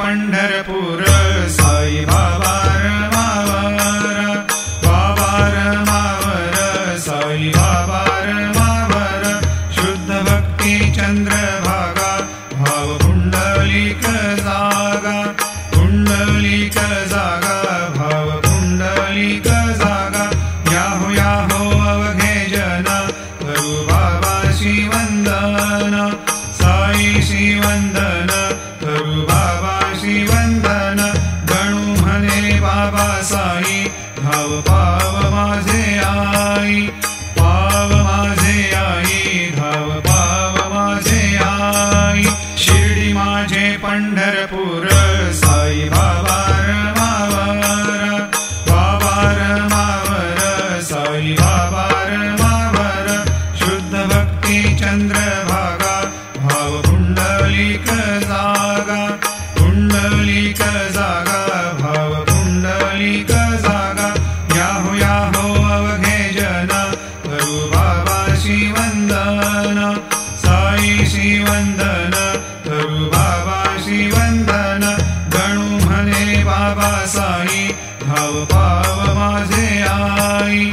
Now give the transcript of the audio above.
पंढरपूर साई बाबा रमावर बाबा रमावर साई बाबा रमावर शुद्ध भक्ती चंद्रभागा भाव पुंडलिक जागा पुंडलिक जागा भाव पुंडलिक जागा याहो याहो अवघे जन करू बाबाशी वंदन साईशी वंदन करू बाबाशी वंदन गणू म्हणे बाबा साई धाव पाव माझे आई पाव माझे आई धाव पाव माझे आई शिर्डी माझे पंढरपूर साई बाबा रमावर बाबा रमावर साई बाबा रमावर शुद्ध भक्ती चंद्रभागा भाव पुंडलिक जागा पुंडलिक जागा भाव पुंडलिक जागा याहो याहो अवघे जन करू बाबाशी वंदन साईशी वंदन करू बाबाशी वंदन गणू म्हणे बाबा साई धाव पाव माझे आई